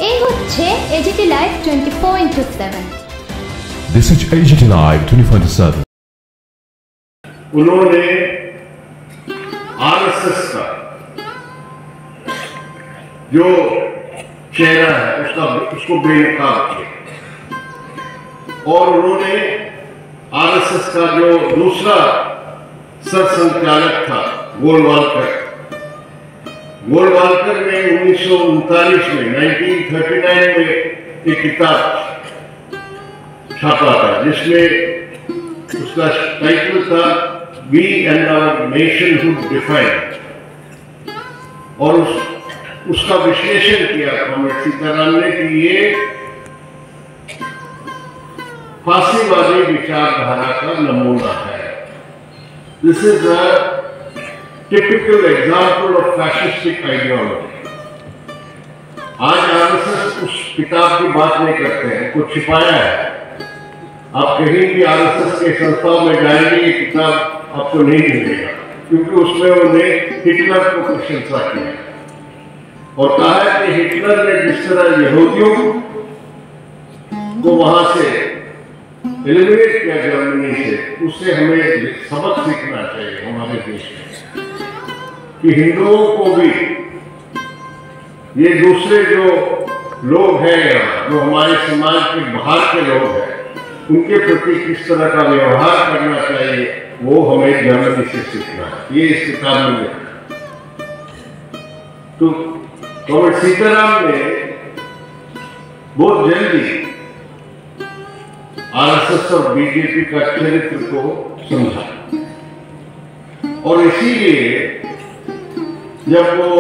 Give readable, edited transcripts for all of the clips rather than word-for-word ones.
এই হচ্ছে AGT Live 24/7। This is AGT Live 24/7। उन्होंने RSS का जो चेहरा है उसको बेनकाब किया और उन्होंने RSS का जो दूसरा सरसंघचालक था गोलवालकर ने 1939 में 1939 में एक किताब छापा था जिसमें उसका टाइटल था we and our nationhood defined और उसका विश्लेषण किया कॉमरेड सीताराम ने कि ये फांसीवादी विचारधारा का नमूना है। This is a typical example of fascistic ideology. आज आरएसएस उस किताब की बात नहीं करते हैं, कुछ छिपाया है। आप कहीं भी आरएसएस के संस्थाओं में जाएंगे ये किताब आपको नहीं मिलेगा क्योंकि उसमें उन्होंने हिटलर को प्रशंसा की है और कहा है कि हिटलर ने जिस तरह यहूदियों को वहां से एलिमिनेट किया जर्मनी से, उससे हमें सबक सीखना चाहिए हमारे देश में कि हिंदुओं को भी ये दूसरे जो लोग हैं यहाँ जो हमारे समाज के बाहर के लोग हैं उनके प्रति किस तरह का व्यवहार करना चाहिए वो हमें जर्मनी से सीखना है। ये इस किताब में लिखा। तो कॉमरेड सीताराम ने बहुत जल्दी आरएसएस और बीजेपी का चरित्र को समझा और इसीलिए जब वो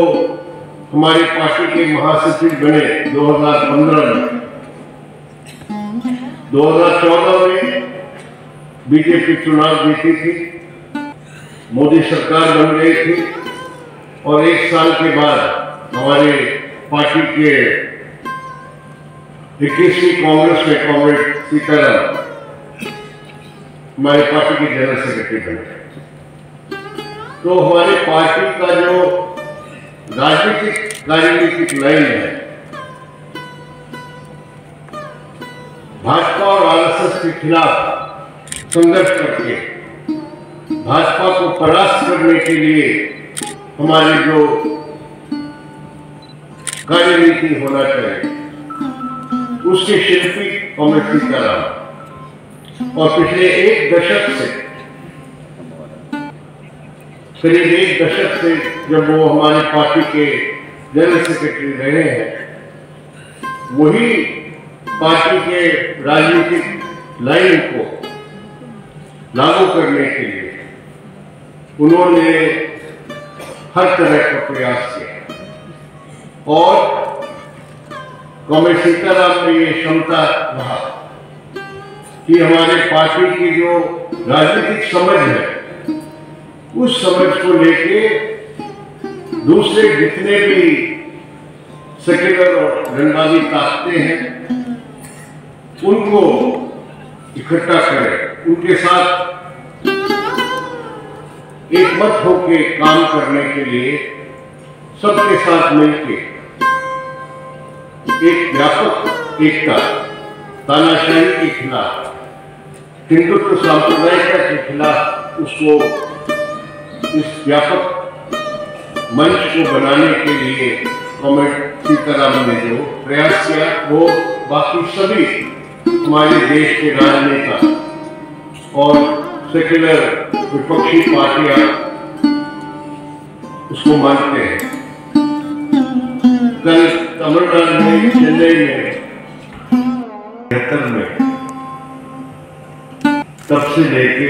हमारी पार्टी के महासचिव बने 2015 में, 2014 में बीजेपी चुनाव जीती थी, मोदी सरकार बन गई थी और एक साल के बाद हमारे पार्टी के 21वीं कांग्रेस में कॉमरेड सीताराम हमारे पार्टी के जनरल सेक्रेटरी बने। तो हमारी पार्टी का जो राजनीतिक लाइन है भाजपा और आरएसएस के खिलाफ संघर्ष करके भाजपा को परास्त करने के लिए हमारी जो कार्यनीति होना चाहिए उसके शिल्पी कॉमरेड सीताराम और पिछले एक दशक से करीब एक दशक से जब वो हमारी पार्टी के जनरल सेक्रेटरी रहे हैं वही पार्टी के राजनीतिक लाइन को लागू करने के लिए उन्होंने हर तरह का प्रयास किया और कॉमरेड सीताराम में ये क्षमता रहा कि हमारे पार्टी की जो राजनीतिक समझ है उस समझ को लेके दूसरे जितने भी सेक्युलर और रंगबाजी ताकतें हैं उनको इकट्ठा करें, उनके साथ एक मत होकर काम करने के लिए सबके साथ मिलकर एक व्यापक एकता तानाशाही के खिलाफ हिंदुत्व सांप्रदायिकता के खिलाफ उसको इस व्यापक मंच को बनाने के लिए कॉमरेड सीताराम ने जो प्रयास किया वो बाकी सभी हमारे देश के राजनेता और सेक्युलर विपक्षी पार्टियां उसको मानते हैं। कल तमिलनाडु में चेन्नई में 1973 में तब से लेके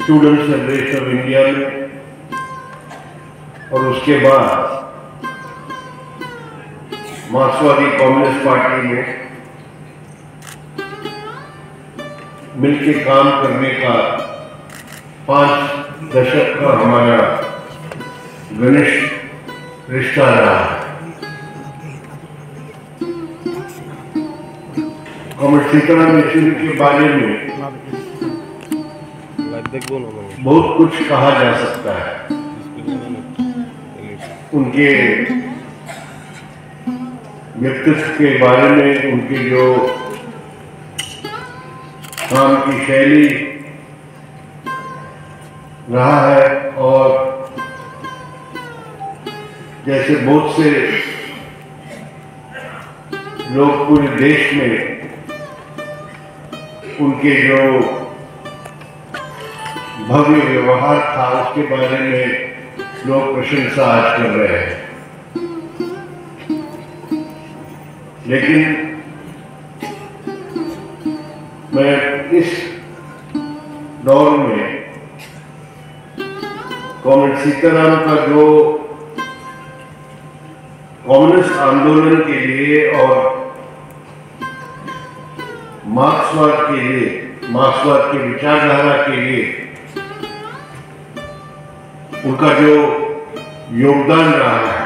स्टूडेंट्स फेडरेशन ऑफ इंडिया में और उसके बाद मार्क्सवादी कम्युनिस्ट पार्टी में मिलकर काम करने का 5 दशक का हमारा घनिष्ठ रिश्ता रहा है। कॉमरेड सीताराम येचुरी के बारे में बहुत कुछ कहा जा सकता है। उनके व्यक्तित्व के बारे में, उनकी जो काम की शैली रहा है, और जैसे बहुत से लोग पूरे देश में उनके जो भव्य व्यवहार था उसके बारे में लोग प्रशंसा आज कर रहे हैं। लेकिन मैं इस दौर में कॉमरेड सीताराम का जो कम्युनिस्ट आंदोलन के लिए और मार्क्सवाद के लिए, मार्क्सवाद की विचारधारा के लिए उनका जो योगदान रहा है,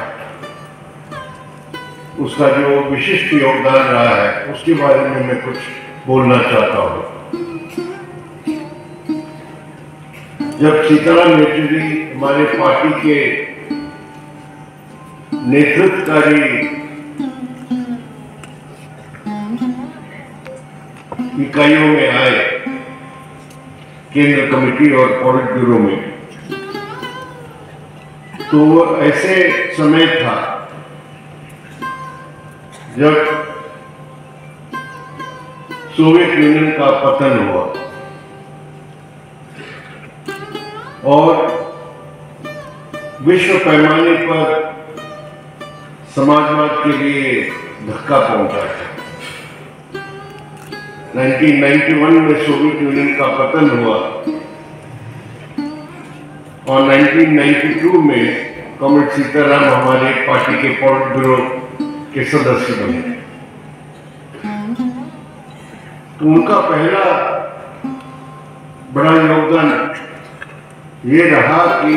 उसका जो विशिष्ट योगदान रहा है, उसके बारे में मैं कुछ बोलना चाहता हूं। जब सीताराम येचुरी हमारे पार्टी के नेतृत्वकारी इकाइयों में आए, केंद्र कमेटी और पॉलिट ब्यूरो में, तो वो ऐसे समय था जब सोवियत यूनियन का पतन हुआ और विश्व पैमाने पर समाजवाद के लिए धक्का पहुंचा था। 1991 में सोवियत यूनियन का पतन हुआ और 1992 में कॉमरेड सीताराम हमारे पार्टी के पॉलिट ब्यूरो के सदस्य बने। तो उनका पहला बड़ा योगदान ये रहा कि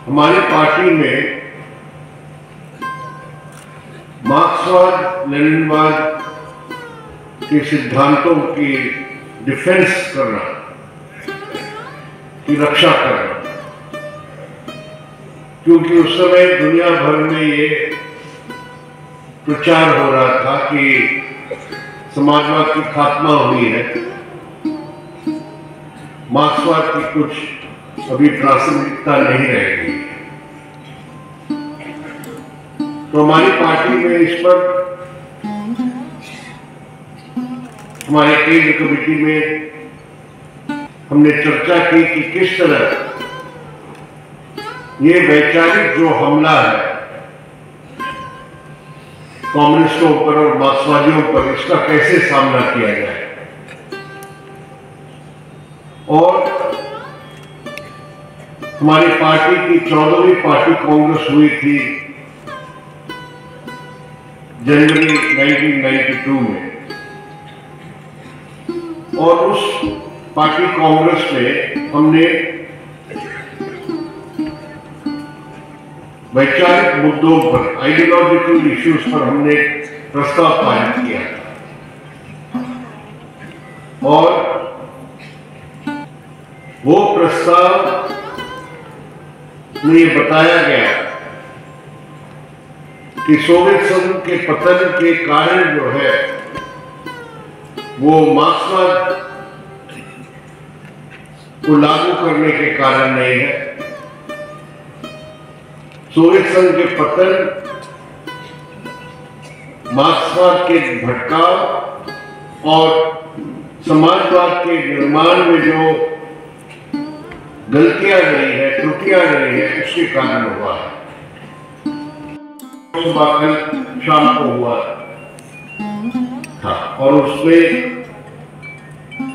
हमारी पार्टी में मार्क्सवाद लेनिनवाद के सिद्धांतों की डिफेंस करना, की रक्षा करना, क्योंकि उस समय दुनिया भर में ये प्रचार हो रहा था कि समाजवाद की खात्मा हुई है, मार्क्सवाद की कुछ अभी प्रासंगिकता नहीं रह गई। तो हमारी पार्टी में इस पर, हमारे केंद्र कमेटी में हमने चर्चा की कि किस तरह ये वैचारिक जो हमला है कम्युनिस्टों पर और मार्क्सवादियों पर, इसका कैसे सामना किया जाए। और हमारी पार्टी की 14वीं पार्टी कांग्रेस हुई थी जनवरी 1992 में, और उस पार्टी कांग्रेस में हमने वैचारिक मुद्दों पर, आइडियोलॉजिकल इश्यूज पर हमने प्रस्ताव पारित किया और वो प्रस्ताव में ये बताया गया कि सोवियत संघ के पतन के कारण जो है वो मार्क्सवाद को लागू करने के कारण नहीं है। सोवियत संघ के पतन मार्क्सवाद के भटकाव और समाजवाद के निर्माण में जो गलतियां रही है, त्रुटियां रही है, उसके कारण हुआ है। कल शाम को हुआ था और उसमें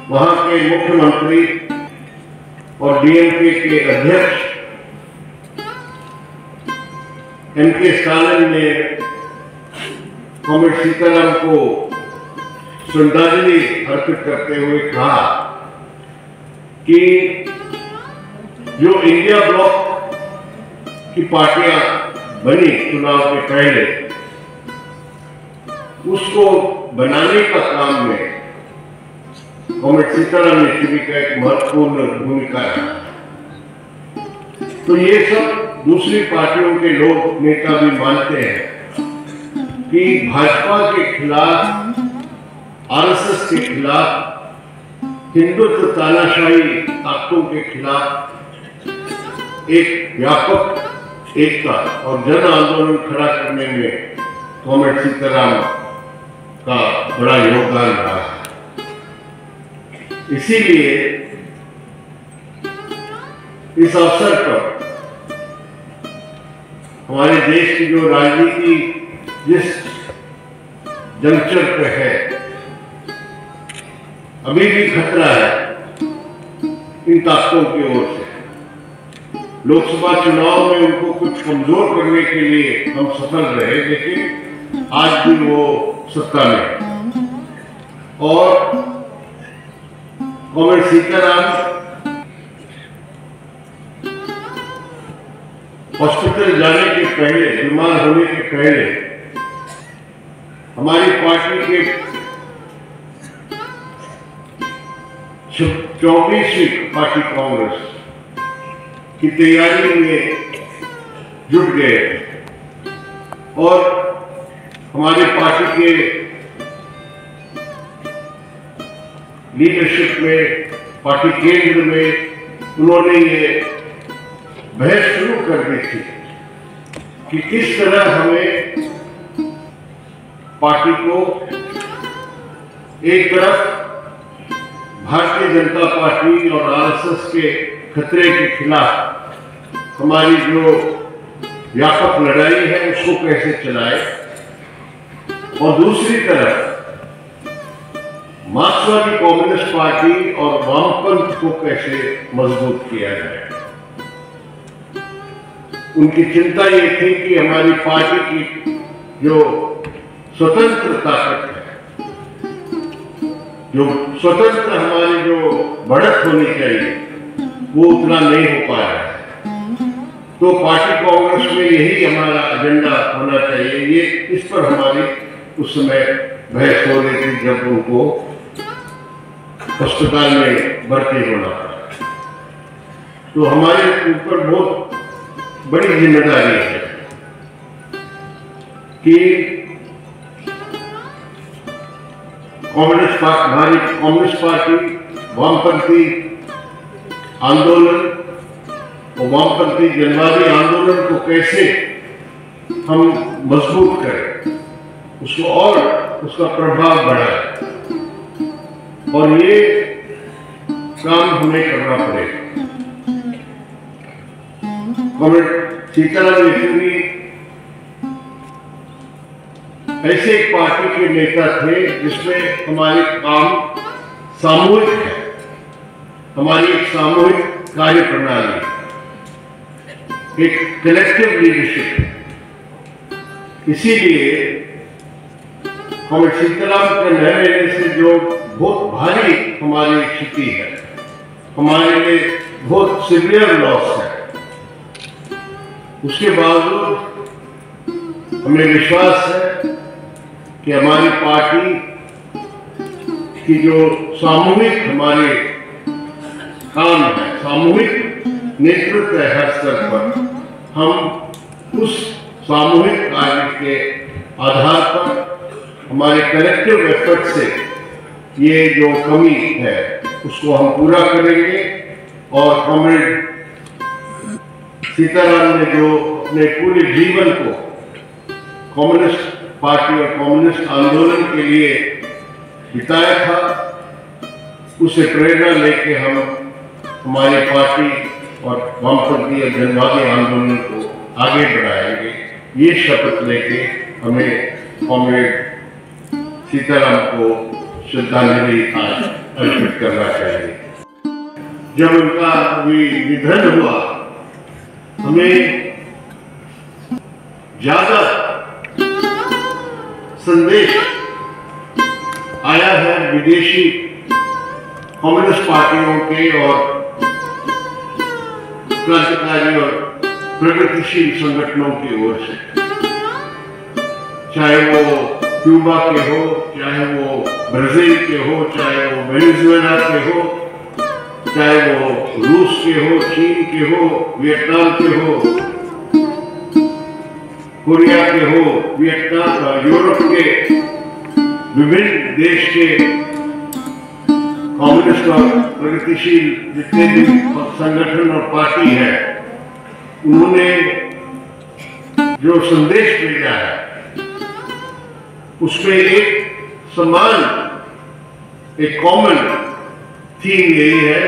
वहां के मुख्यमंत्री और डीएमके के अध्यक्ष एम.के. स्टालिन ने कॉमरेड सीताराम को श्रद्धांजलि अर्पित करते हुए कहा कि जो इंडिया ब्लॉक की पार्टियां बनी चुनाव के पहले, उसको बनाने का काम में कॉमरेड सीताराम येचुरी का एक महत्वपूर्ण भूमिका है। तो ये सब दूसरी पार्टियों के लोग नेता भी मानते हैं कि भाजपा के खिलाफ, आरएसएस के खिलाफ, हिंदुत्व तानाशाही ताकतों के खिलाफ एक व्यापक एकता और जन आंदोलन खड़ा करने में कॉमरेड सीताराम का बड़ा योगदान रहा है। इसीलिए इस अवसर पर हमारे देश की जो राजनीति जिस जंक्शन पे है, अभी भी खतरा है इन ताकतों की ओर से। लोकसभा चुनाव में उनको कुछ कमजोर करने के लिए हम सफल रहे, लेकिन आज भी वो सत्ता में। और कॉमरेड सीताराम हॉस्पिटल जाने के पहले, बीमार होने के पहले, हमारी पार्टी के 24वीं पार्टी कांग्रेस की तैयारी में जुट गए और हमारे पार्टी के लीडरशिप में, पार्टी केंद्र में उन्होंने ये बहस शुरू कर दी थी कि किस तरह हमें पार्टी को एक तरफ भारतीय जनता पार्टी और आरएसएस के खतरे के खिलाफ हमारी जो व्यापक लड़ाई है उसको कैसे चलाए, और दूसरी तरफ मार्क्सवादी कम्युनिस्ट पार्टी और वामपंथ को कैसे मजबूत किया जाए। उनकी चिंता ये थी कि हमारी पार्टी की जो स्वतंत्र ताकत है, जो स्वतंत्र हमारी जो बढ़त होनी चाहिए, वो उतना नहीं हो पाया है। तो पार्टी कांग्रेस में यही हमारा एजेंडा होना चाहिए। ये इस पर हमारी उस समय बहस हो रही थी जब उनको अस्पताल में भर्ती होना पड़ा। तो हमारे ऊपर बहुत बड़ी जिम्मेदारी है कि हमारी कम्युनिस्ट पार्टी, वामपंथी आंदोलन और वामपंथी जनवादी आंदोलन को कैसे हम मजबूत करें, उसको और उसका प्रभाव बढ़ाए, और ये काम हमें करना पड़ेगा। कॉमरेड सीताराम येचुरी ऐसे एक पार्टी के नेता थे जिसमें हमारे काम सामूहिक है, हमारी एक सामूहिक कार्य प्रणाली, एक कलेक्टिव लीडरशिप है। इसीलिए कॉमरेड सीताराम के न रहने से जो बहुत भारी हमारी स्थिति है, हमारे लिए बहुत सीवियर लॉस है, उसके बावजूद हमें विश्वास है कि हमारी पार्टी की जो सामूहिक हमारे काम है, सामूहिक नेतृत्व है हर स्तर पर, हम उस सामूहिक कार्य के आधार पर हमारे कलेक्टिव एफर्ट से ये जो कमी है उसको हम पूरा करेंगे। और कॉमरेड सीताराम ने जो अपने पूरे जीवन को कम्युनिस्ट पार्टी और कम्युनिस्ट आंदोलन के लिए बिताया था, उसे प्रेरणा लेके हम हमारी पार्टी और वामपंथी और जनवादी आंदोलन को आगे बढ़ाएंगे। ये शपथ लेके हमें कॉमरेड सीताराम को श्रद्धांजलि आज अर्पित करना चाहिए। जब उनका निधन हुआ, हमें ज्यादा संदेश आया है विदेशी कम्युनिस्ट पार्टियों के और क्रांतिकारी और प्रगतिशील संगठनों की ओर से, चाहे वो क्यूबा के हो, चाहे वो ब्राजील के हो, चाहे वो वेनेजुएला के हो, चाहे वो रूस के हो, चीन के हो, वियतनाम के हो, कोरिया के हो, वियतनाम, यूरोप के विभिन्न देश के कम्युनिस्ट और प्रगतिशील जितने भी संगठन और पार्टी है, उन्होंने जो संदेश भेजा है उसमें एक समान, एक कॉमन थीम यही है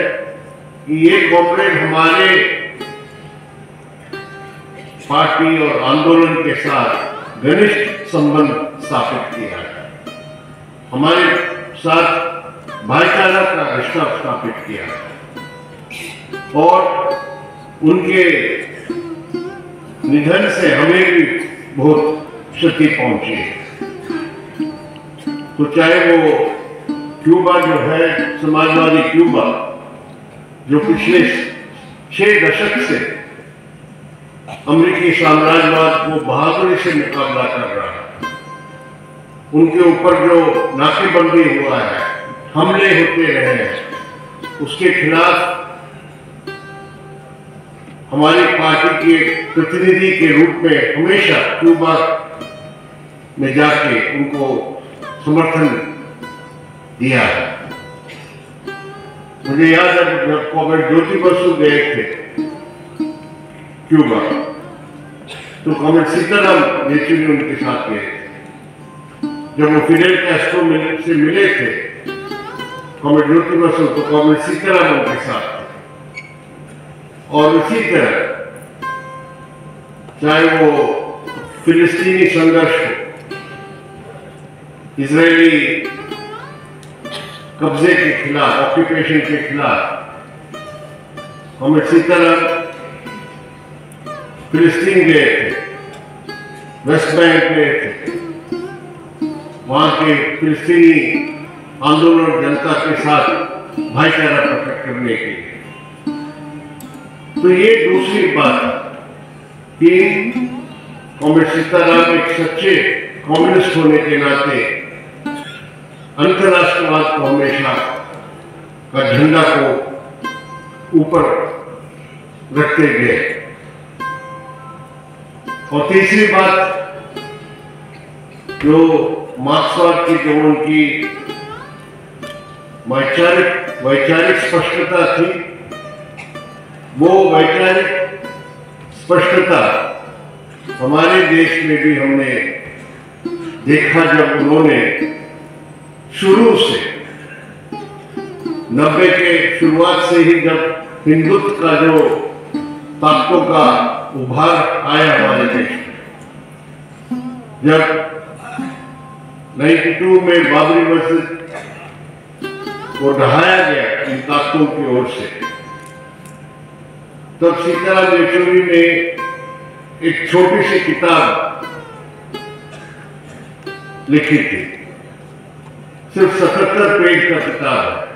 कि ये कॉमरेड हमारे पार्टी और आंदोलन के साथ घनिष्ठ संबंध स्थापित किया है, हमारे साथ भाईचारा का रिश्ता स्थापित किया है और उनके निधन से हमें भी बहुत क्षति पहुंची है। तो चाहे वो क्यूबा जो है, समाजवादी क्यूबा, जो पिछले 6 दशक से अमेरिकी साम्राज्यवाद को बहादुरी से मुकाबला कर रहा है, उनके ऊपर जो नाकेबंदी हुआ है, हमले होते रहे हैं, उसके खिलाफ हमारी पार्टी के प्रतिनिधि के रूप में हमेशा क्यूबा में जाके उनको समर्थन दिया है। मुझे याद है जब कॉमरेड ज्योति बसु गए थे क्यूबा, तो कॉमरेड सीताराम येचुरी उनके साथ गए थे। जब वो फिडेल कैस्ट्रो से मिले थे कॉमरेड ज्योति बसु, तो कॉमरेड सीताराम उनके साथ थे। और इसी तरह चाहे वो फिलिस्तीनी संघर्ष हो, इजरायली कब्जे के खिलाफ, ऑक्यूपेशन के खिलाफ, कॉमरेड सीताराम फिलिस्तीन गए थे, वेस्ट बैंक गए थे, वहां के फिलिस्तीनी आंदोलन जनता के साथ भाईचारा प्रकट करने के लिए। तो ये दूसरी बात कि कॉमरेड सीताराम एक सच्चे कम्युनिस्ट होने के नाते अंतरराष्ट्रवाद को हमेशा का झंडा को ऊपर रखते गए। और तीसरी बात, जो मार्क्सवाद की जो उनकी वैचारिक स्पष्टता थी, वो वैचारिक स्पष्टता हमारे देश में भी हमने देखा, जब उन्होंने शुरू से 90 के शुरुआत से ही जब हिंदुत्व का जो ताकतों का उभार आया हमारे देश में, जब 92 में बाबरी मस्जिद को ढहाया गया इन ताकतों की ओर से, तब सीताराम येचुरी ने एक छोटी सी किताब लिखी थी, सिर्फ 77 पेज का किताब है,